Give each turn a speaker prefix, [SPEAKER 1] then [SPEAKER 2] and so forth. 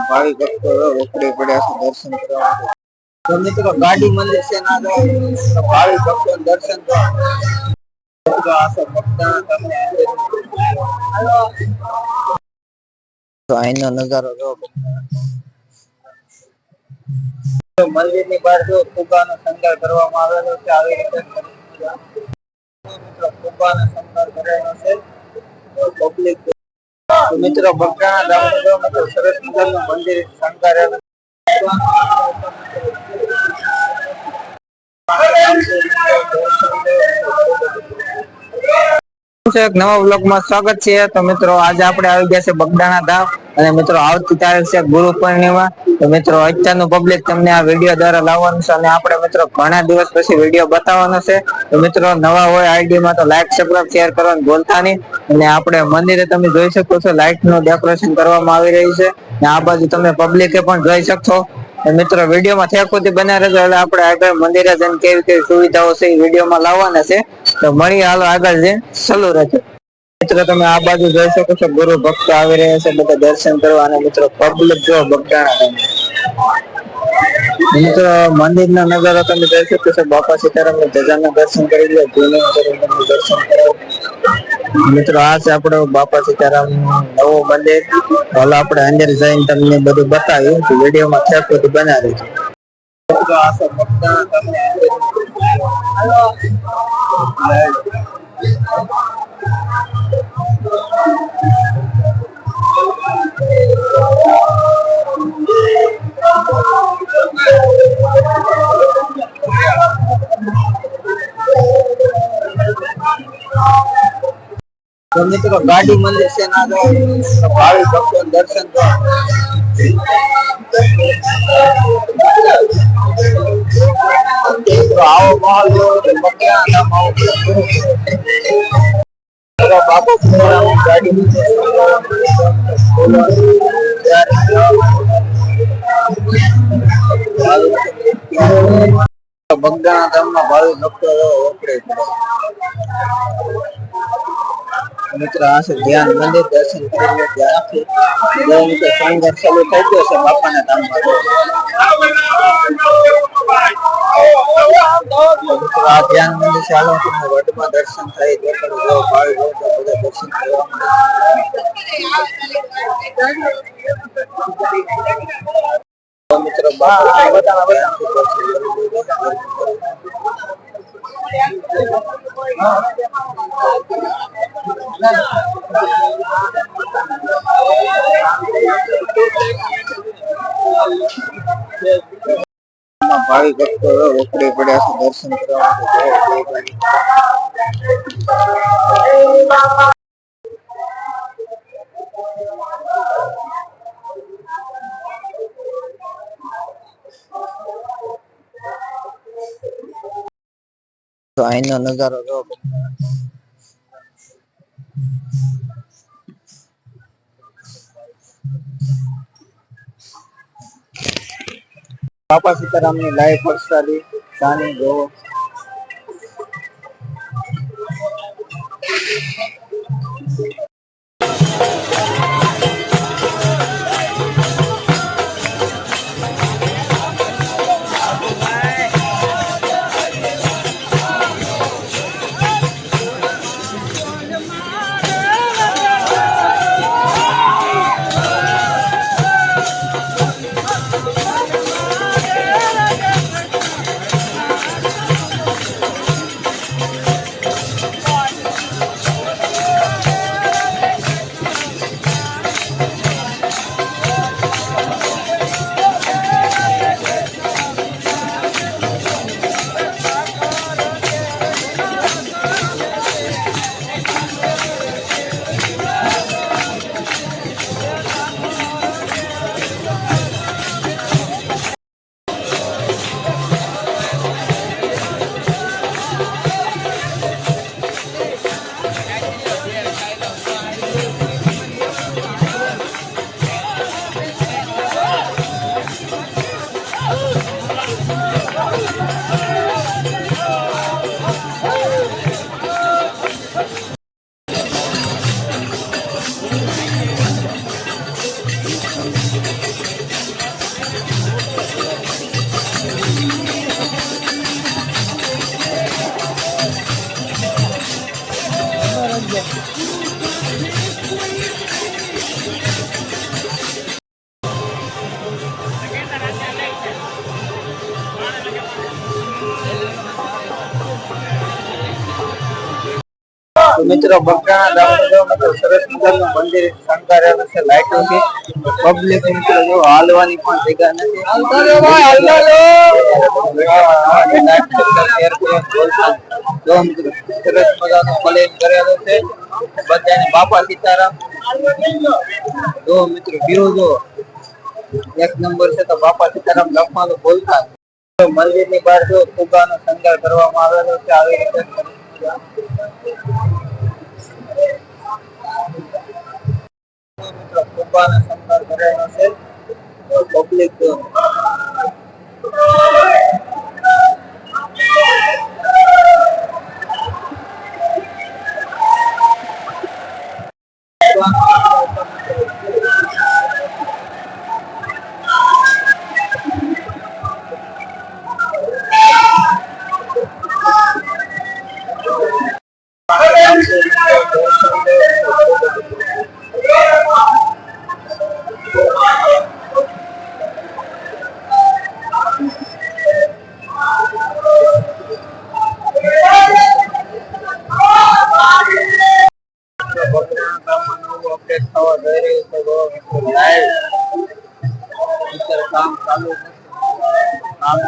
[SPEAKER 1] ભાવિ ભક્તો રોકડે પડ્યા છે દર્શન કરવા માટે. તો મિત્રો ગાડી મંદિર છે ના તો ભાવિ ભક્તો દર્શન તો અહીંનો નજારો જો મંદિર ની બહાર જો ફુગાનો શણગાર કરવામાં આવેલો છે. આવી રીતે ફુગાનો શણગાર કરેલો છે. પબ્લિક મિત્રો બગદાણા ગામનું સરસ મજાનું મંદિર શણગારેલું એક નવા વ્લોગમાં સ્વાગત છે. તો મિત્રો આજે આપણે આવી ગયા છે બગદાણા ધામ અને મિત્રો આવતી તારીખ છે ગુરુ પૂર્ણિમા. તો મિત્રો અત્યારનું પબ્લિક તમને આ વિડીયો દ્વારા લાવવાનું છે અને આપણે મિત્રો ઘણા દિવસ પછી વિડીયો બતાવવાનો છે. તો મિત્રો નવા હોય આઈડી માં તો લાઈક સબસ્ક્રાઇબ શેર કરવાનું ભૂલતા નહીં. અને આપણે મંદિરે તમે જોઈ શકો છો લાઈટ નું ડેકોરેશન કરવામાં આવી રહ્યું છે. આ બાજુ તમે પબ્લિકે પણ જોઈ શકશો. મિત્રો વિડીયોમાં થેક સુધી બન્યા રહેજો એટલે આપણે આગળ મંદિરે જઈને કેવી કેવી સુવિધાઓ છે એ વિડીયોમાં લાવવાના છે. તો મળીએ હાલો આગળ જઈને ચાલુ રહેજો. મિત્રો તમે આ બાજુ જોઈ શકો છો ગુરુ ભક્તો આવી રહ્યા છે બધા દર્શન કરવા અને મિત્રો પબ્લિક જો બગદાણા મિત્રો મંદિર નો નજારો તમે જોઈ શકો છો. બાપા સીતારામ ની ધજાના દર્શન કરી લો. દર્શન કરો મિત્રો. આ છે આપણો બાપા સીતારામ નવું મંદિર. હાલ આપણે અંદર જઈને તમને બધું બતાવ્યું. વિડીયોમાં થેક સુધી બના રહેજો. તો મિત્રો ગાડી મંદિર છે ના તો ભાવિ ભક્તો દર્શન આવો માહોલ બાપા ગાડી બગદાણા ધામમાં ભાવિ ભક્તો ઓકળે મિત્રો. આ છે ધ્યાન મંદિર. દર્શન કરીને ત્યાંથી શણગાર ચાલુ થઈ ગયો છે બાપાના ધામમાં. આ ધ્યાન મંદિર ચાલો તમને વડમાં દર્શન થાય બધા દર્શન કરવા મિત્રો ભાવિ ભક્તો રોકડે પડ્યા છે દર્શન કરવા માટે. તો અહીંનો નજારો જો બાપા સીતારામ ની લાઈવ પ્રસાદી સાની જોવો. મિત્રો બગડાણા ગામમાં જો મિત્રો સરસ મજાનું મંદિર શણગારેલું છે, લાઈટો છે, પબ્લિક મિત્રો જો હાલવાની પણ જગ્યા નથી. જો મિત્રો સરસ મજાનું પ્લેન કરેલું છે, બધાને બાપા સીતારામ. જો મિત્રો વ્યૂ જો એક નંબર છે, તો બાપા સીતારામ લખવાનું બોલતા. મંદિર ની બહાર જો ફુગાનો શણગાર કરવામાં આવેલો છે, આવી રીતે મિત્રો ફુગાનો શણગાર કરેલો છે, પબ્લિક અપડેટ થવા જઈ રહ્યું છે. કામ ચાલુ છે, કામ